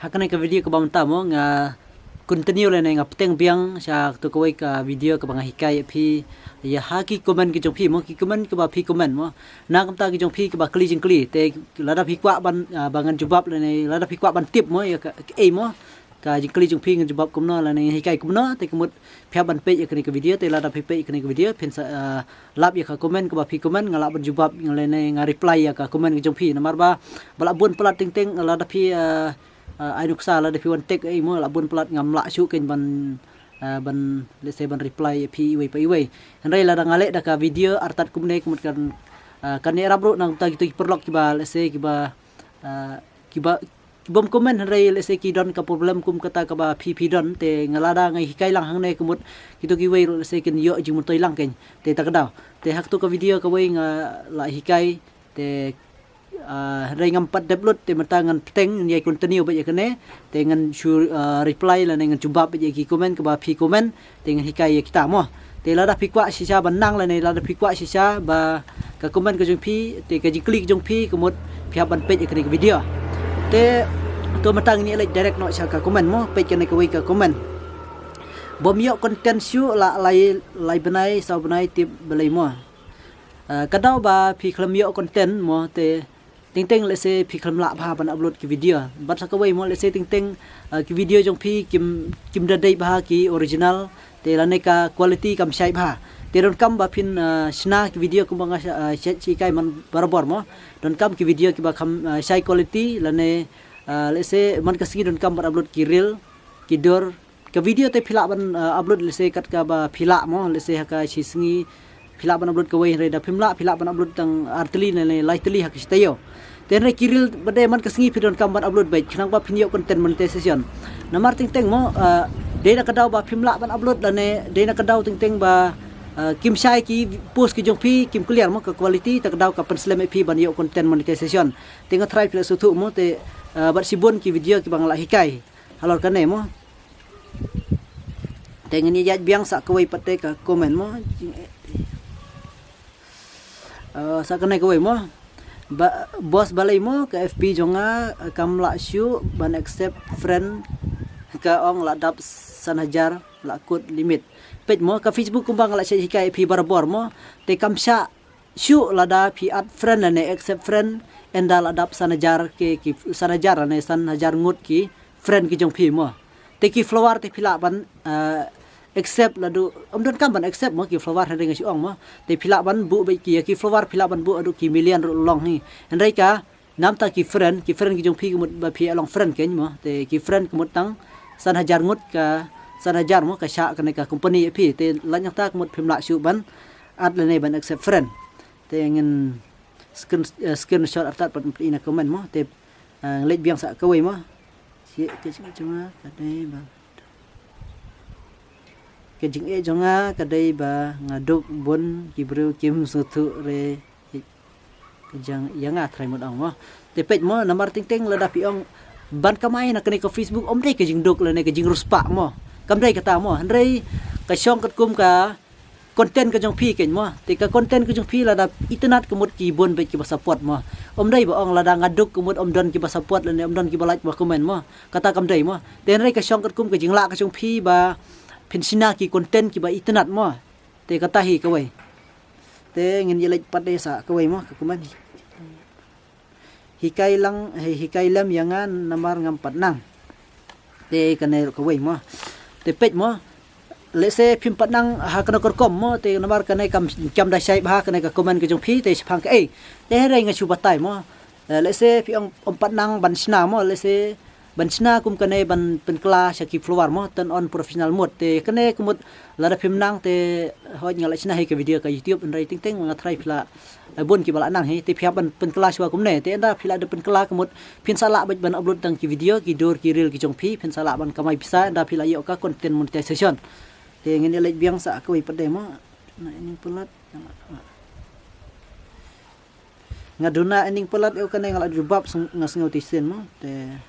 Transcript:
hakane ka video ka bamta mo nga continue le nga peteng biang sa to koi ka video ka bang hikai phi ya haki comment ki jong phi mo ki comment ka ba phi comment mo na kam ta ki jong phi ka ba kli jing kli te lada phi kwa ban bangan jubab le nei lada phi kwa ban tip mo ya ka mo ka jing kli jong phi ngan jubab kum no la nei hikai kum no te kumut phya ban pe ya kani ka video te lada phi pe kani ka video phin sa lap ya ka comment ka ba phi comment ngala ban jubab le nei nga reply ya ka comment ki jong phi namar ba bala bun pelat ting ting lada phi ai nuk sa la de piwan tek ai mo la bun plat ngam la chu ken ban let's say ban reply pi we pi we handai la ngale da ka video artat kumne kumut kan ne rabro nang ta gitu perlok kiba let's say kiba bom comment handai let's say ki don ka problem kum kata ka ba pi don te ngalada ngai hikai lang hang ne kumut gitu ki we let's say ken yo ji mutoi lang ken te ta ka daw te hak tu ka video ka we nga la hikai te ray ngam pat deblut te matangan peteng ye continue ba ye kene te ngan reply la ngan jubab ye ki comment ka ba phi comment te ngan hikai ye kita mo te la da phi kwa sisa banang la ne la da phi kwa sisa ba ka comment ka jong phi te ka ji click jong phi kemut phia ban page ye kene video te to matang ni like direct no sa ka comment mo page kene ka we ka comment bom yo content su la lai banai sau banai tip belai mo kadau ba phi khlam yo content mo te ting ting let's say phi khlam la bha ban upload ki video bat sa ka wei mo let's say ting ting ki video jong phi kim da dei bha ki original te la ne ka quality kam sai bha te don kam ba phin sna ki video kum bang set chi kai man barabar mo don kam ki video ki ba kham sai quality la ne let's say man ka si don kam ban upload ki reel ki dor ka video te phila ban upload let's say kat ka ba phila mo let's say ka chi sngi phila ban upload ka wei re da phimla phila ban upload tang artli ne lightly hak stayo ten re kiril bade man kasingi pidon kam ban upload bai khnang ba phinyo content monetization namar ting teng mo de na kadaw ba phimla ban upload la ne de na kadaw ting teng ba kim sai ki post ki jong phi kim clear mo ka quality ta kadaw ka penslam phi ban yo content monetization tenga try pila sutu mo te bat sibon ki video ki bang la hikai halor kan ne mo tenga ni yat biang sa kawai pate ka comment mo sa kan ne kawai mo bos balai mo ka FB jonga kam la shu ban accept friend ka ong la dap sanajar la kod limit page mo ka Facebook kumbang la sei kai pi barbor mo te kam sha shu la da pi add friend ne accept friend enda la dap sanajar ki sanajar ne sanajar ngut ki friend ki jong pi mo te ki flower te phila ban accept la du don kam ban accept mo ki flower ha dengan si ong mo te phila ban bu be ki flower phila ban bu adu ki million long ni andai ka nam ta ki friend ki jong phi kumut ba phi along friend ken mo te ki friend kumut tang san hajar ngut ka san hajar mo ka sha ka ne ka company phi te lan ta kumut phimla su ban ad le ne ban accept friend te ngin screenshot artat pat ina comment mo te lek biang sa ka wei mo si ke cuma ka dei ba ke jing e jonga kadai ba ngaduk bon kibru kim sutu re jang yanga thrai mod ong mo te page mo namar ting ting la da pi ong ban kamai na kene ko Facebook om dei ke jing duk le ne ke jing ruspa mo kam dei kata mo handrei ka shong kat kum ka content ka jong phi ken mo te ka content ka jong phi la da internet ko mod ki bon be ki ba support mo om dei ba ong la da ngaduk ko mod om don ki ba support le ne om don ki ba like ba comment mo kata kam dei mo te handrei ka shong kat kum ke jing la ka jong phi ba pensina ki content ki ba internet mo te kata hi ka wei te ngin yelek pade sa ka wei mo ka kuman hikai lam yangan namar ngam patnang te kane ka wei mo te page mo let's say phim patnang ha kana korkom mo te namar kane kam da sai ba kane ka comment ka jong phi te phang ka te rai nga chu batai mo let's say phi om patnang ban sna mo let's say ban sna kum kane ban pen kelas ki flower mo turn on professional mode te kane kumut la da phim nang te hoj ngala sna he ka video ka YouTube en rai ting ting nga try phila bon ki bala nang he te phia ban pen kelas wa kum ne te enda phila de pen kelas kumut phin sala ban upload tang ki video ki dor ki reel ki jong phi phin sala ban kamai bisa enda phila yo ka content monetization te ngin lek biang sa ka wi pade mo na ini pelat ngaduna ending pelat eu kane ngala jubab ngas ngau tisen mo te